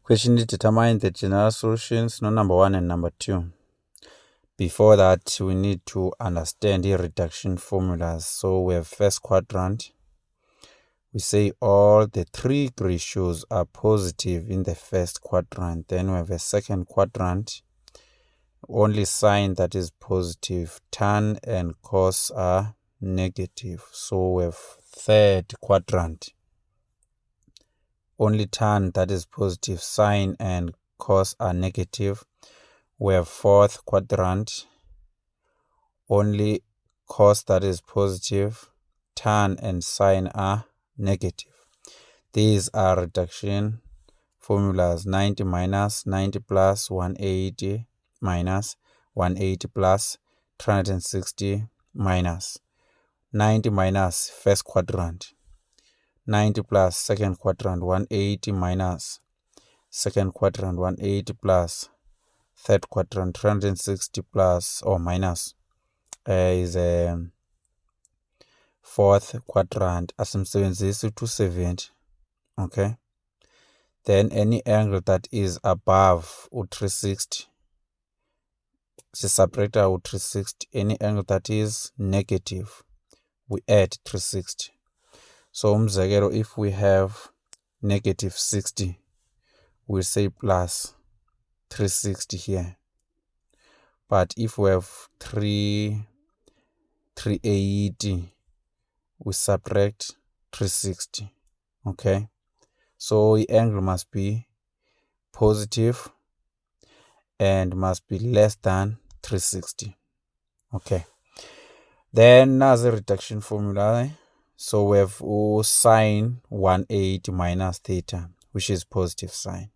Question to determine the general solutions, no number 1 and number 2. Before that, we need to understand the reduction formulas. So we have first quadrant. We say all the 3 ratios are positive in the first quadrant. Then we have a second quadrant. Only sign that is positive, tan and cos are negative. So we have third quadrant. Only tan that is positive, sine and cos are negative. We have fourth quadrant. Only cos that is positive, tan and sine are negative. These are reduction formulas: 90 minus, 90 plus, 180 minus, 180 plus, 360 minus. 90 minus first quadrant, 90 plus second quadrant, 180 minus second quadrant, 180 plus third quadrant, 360 plus or minus is a fourth quadrant. Asimsebenzisi 270. Okay, then any angle that is above 360, separate 360. Any angle that is negative, we add 360. So umzekelo, if we have negative 60, we'll say plus 360 here. But if we have 380, we subtract 360. Okay, so the angle must be positive and must be less than 360. Okay, then as a reduction formula, so we have sine 180 minus theta, which is positive sine,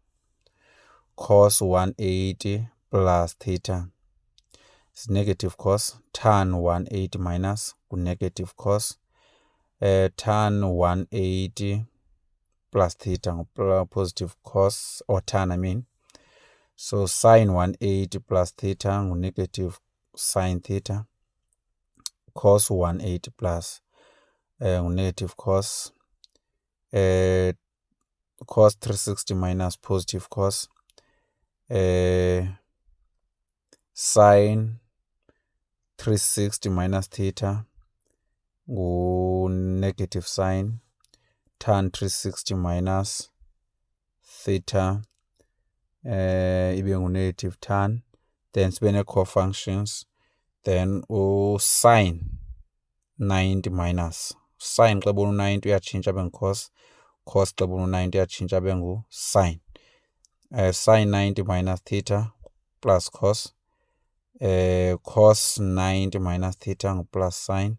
cos 180 plus theta is negative cos, tan 180 minus negative cos, tan 180 plus theta positive cos, or tan I mean. So sine 180 plus theta negative sine theta, cos 180 plus negative cos, cos 360 minus positive cos, sine 360 minus theta negative sine, tan 360 minus theta ibe negative tan. Then sibe co-functions, then sine 90 minus sine xa bona 90 uyatshintsha abe cos, cos xa bona 90 uyatshintsha abe sine. Sine 90 minus theta plus cos, cos 90 minus theta plus sine,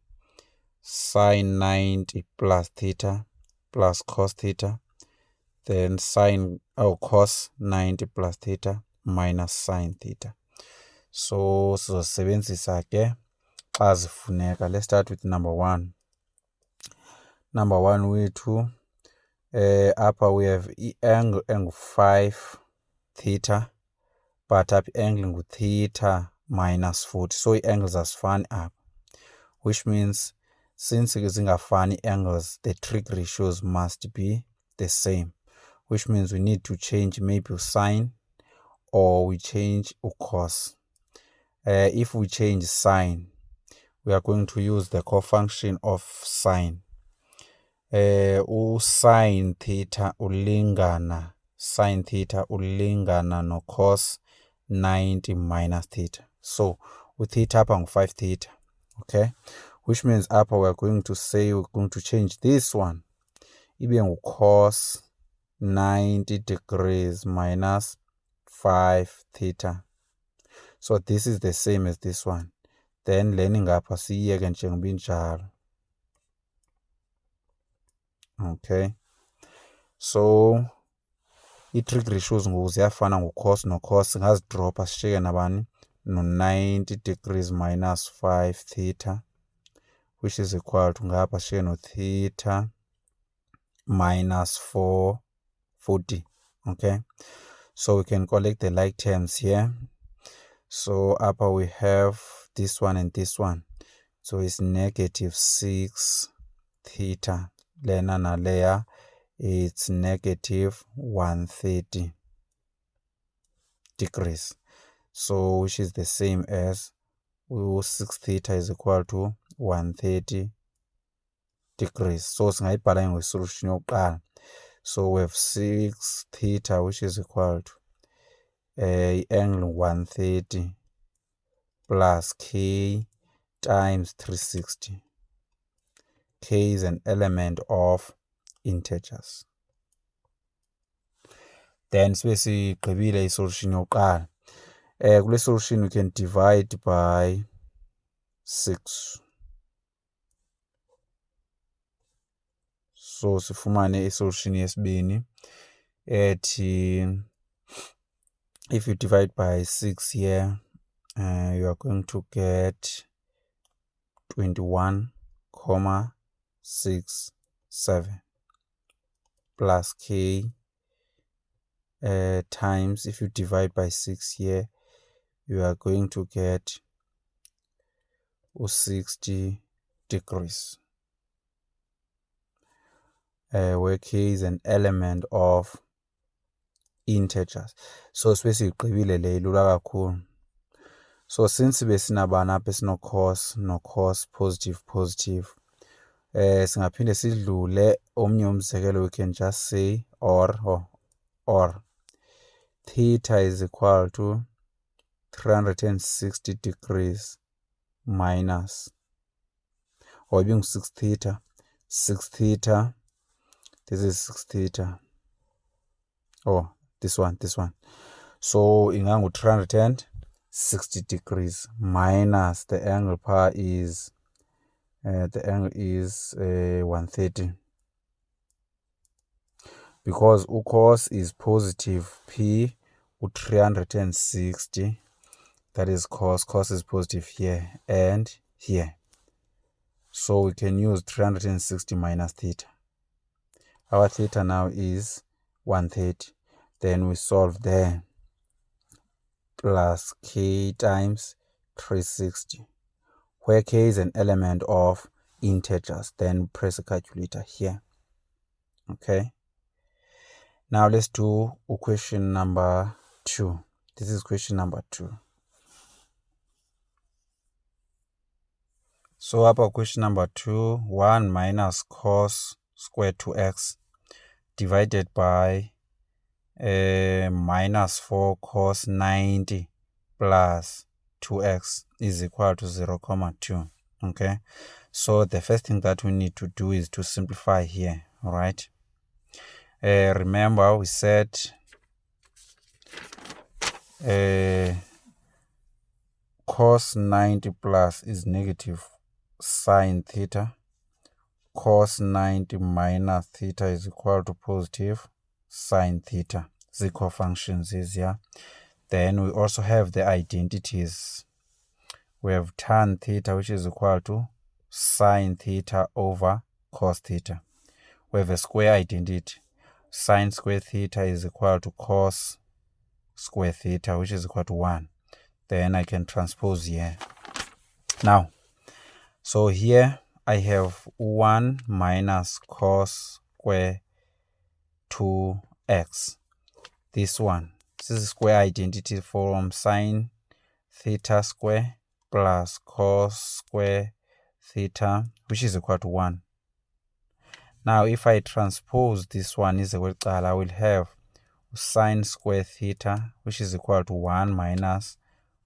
sine 90 plus theta plus cos theta, then sine cos 90 plus theta minus sine theta. So sizosebenzisa ke xa zifuneka. Let's start with number 1. Number 1 wethu upper we have angle engu-5 theta, but up angle ngu-theta minus 40. So i-angles azifani apha, which means since zingafani angles, the trig ratios must be the same, which means we need to change maybe sine or we change cos. If we change sine, we are going to use the co-function of sine. Sine theta ulingana, sine theta ulingana no cos 90 minus theta. So with theta up on 5 theta. Okay, which means upper we're going to say we're going to change this one ibe cos 90 degrees minus 5 theta. So this is the same as this one. Then learning upper siyeke njengoba injalo. Okay, so i-trig ratios ngoku ziyafana ngu-cos no-cos, ngazidropha sishiyeke nabani no-90 degrees minus 5 theta, which is equal to ngapha share no theta minus 440. Okay, so we can collect the like terms here. So upper we have this one and this one, so it's negative 6 theta. Lena na layer it's negative 130. degrees. So which is the same as 6 theta is equal to 130 degrees. So singayibhala ngesolution yokuqala. So we have 6 theta which is equal to angle 130 plus k times 360. K is an element of integers. Then sibe sigqibile isolution yokuqala. Kule solution we can divide by 6. So sifumane isolution yesibini ethi if you divide by 6 here, you are going to get 21,67 plus k times, if you divide by 6 here, you are going to get 60 degrees, where k is an element of integers. So sibe sigqibile le ilula kakhulu. So since besinabani apha esino-cos no-cos, positive, singaphinde sidlule omnye umzekelo. We can just say or theta is equal to 360 degrees minus, or being 6 theta, this is 6 theta, this one. So ingangu 360 degrees minus the angle par is 130, because cos is positive p 360, that is cos is positive here and here. So we can use 360 minus theta. Our theta now is 130. Then we solve there, plus k times 360, where k is an element of integers. Then press a calculator here. Okay. Now let's do question number 2. This is question number 2. So about question number 2, 1 minus cos squared 2x divided by minus 4 cos 90 plus 2x is equal to 0,2. Okay, so the first thing that we need to do is to simplify here. All right, remember we said cos 90 plus is negative sine theta. Cos 90 minus theta is equal to positive sine theta. The co-functions is here. Then we also have the identities. We have tan theta, which is equal to sine theta over cos theta. We have a square identity. Sine square theta is equal to cos square theta, which is equal to 1. Then I can transpose here. Now, so here I have 1 minus cos square 2x. This is square identity from sine theta square plus cos square theta, which is equal to 1. Now if I transpose this one is equal to, I will have sine square theta, which is equal to 1 minus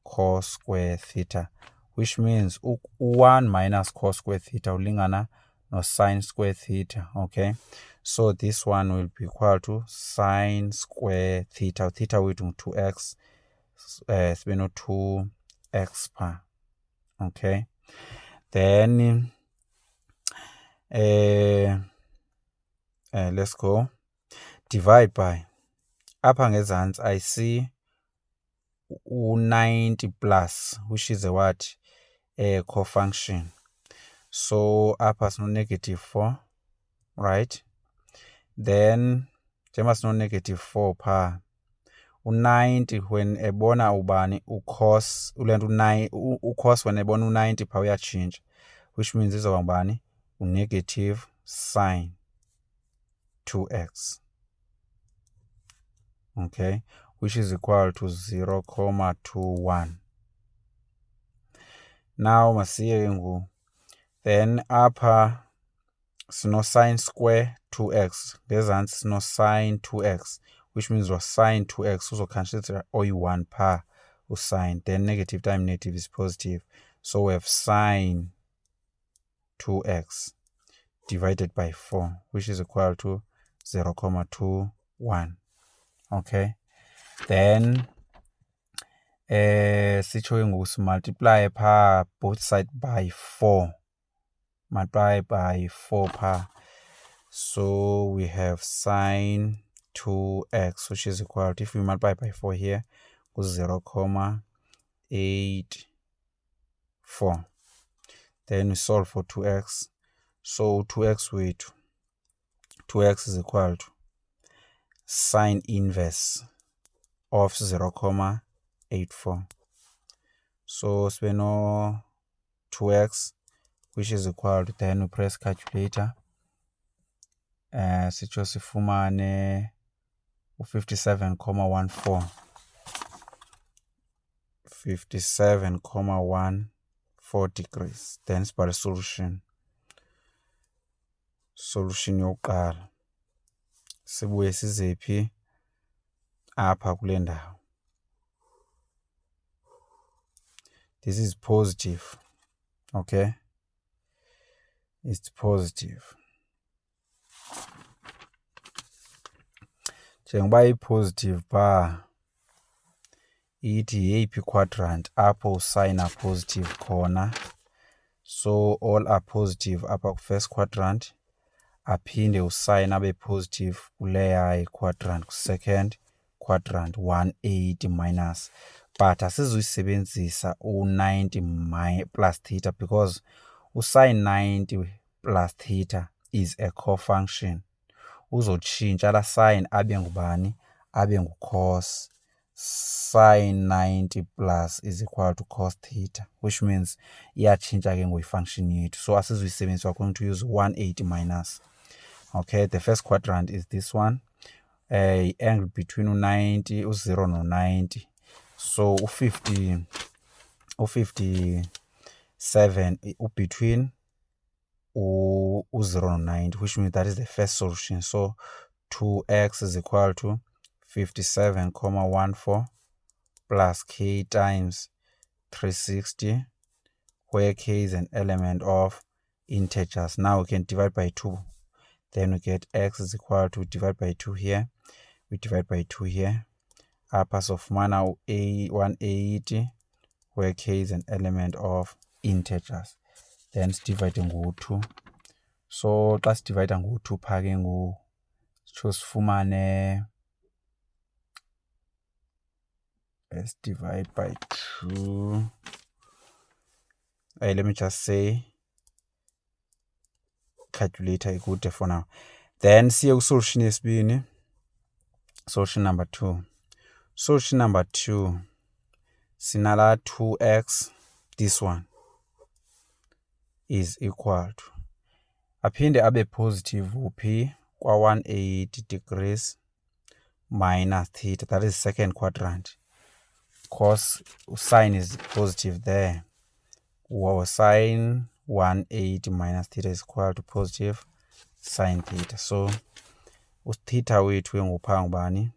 cos square theta, which means 1 minus cos square theta ulingana no sine square theta. Okay, so this one will be equal to sine square theta. Theta with 2x, it's been 2x par. Okay, then let's go divide by. Apha ngezantsi I see 90 plus, which is a what? A co-function. So apha sino negative 4, right? Then njengoba sino negative 4 pha, 90 when ebona ubani ucos, ulento ucos when ebona 90 pha uyatshintsha, which means izoba ngubani negative sine 2x. Okay, which is equal to 0.21. Now masiye ngu then upper sino sine square 2x ngezantsi sino sine 2x, which means wa sine 2x uzoconsider oyi-1 pha usine, then negative times negative is positive, so we have sine 2x divided by 4, which is equal to 0.21. Okay, then sitsho ngoku multiply pha both sides by 4, multiply by 4 pha, so we have sine 2x, which is equal to, if we multiply by 4 here, 0.84. Then we solve for 2x, so 2x wethu, 2x is equal to sine inverse of 0.84. So speno 2x, which is equal to, then we press calculator, sitsho sifumane 57.14, 57.14 degrees. Then sibhale solution, solution yokuqala, sibuye sizephi apha kule ndawo. This is positive, okay, it's positive. Njengoba i-positive pha ithi yeyiphi quadrant apho usine are positive khona, so all are positive apha ku-first quadrant, aphinde usine abe positive kuleya i-quadrant ku-second quadrant, 180 minus, but asizuyisebenzisa u-90 plus theta because usine 90 plus theta is a cofunction. Uzotshintsha la sine abe ngubani, abe ngu-cos. Sine 90 plus is equal to cos theta, which means iyatshintsha ke ngoyi-function yethu, so asizuyisebenzisa, we're going to use 180 minus. Okay, the first quadrant is this one, angle between u-90, u-0 no-90, so u-57 between u-0 no-90, which means that is the first solution. So 2x is equal to 57.14 plus k times 360, where k is an element of integers. Now we can divide by 2, then we get x is equal to, divide by 2 here, we divide by 2 here, upper of mana a 180, where k is an element of integers, then divide ngo-2. So xa sidivide ngo-2 pha ke ngoku sitsho sifumane, let's divide by 2. Let me just say calculator ikude for now. Then siye ku-solution yesibini, solution number 2. Solution number 2, sinala 2x, this one is equal to, aphinde abe positive uphi kwa 180 degrees minus theta, that is second quadrant, cos sine is positive there, wow, sine 180 minus theta is equal to positive sine theta. So theta wethu engupha ngubani,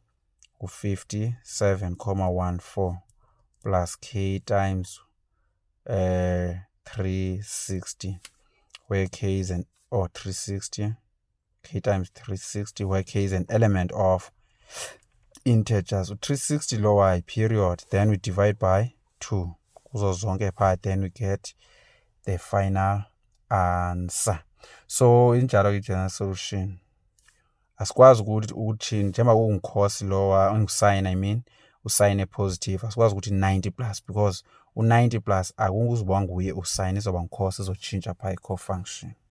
u-57.14 plus k times 360, where k is an, or 360, k times 360, where k is an element of integers. 360 lower period, then we divide by 2 kuzo zonke pha, then we get the final answer. So injalo ke general solution. Asikwazi ukuthi njengoba kungu-cos lower, ungu-sine, I mean usine positive, asikwazi ukuthi 90 plus because u-90 plus akuzubanga nguye usine, izoba ngu-cos, izotshintsha pha i-cofunction.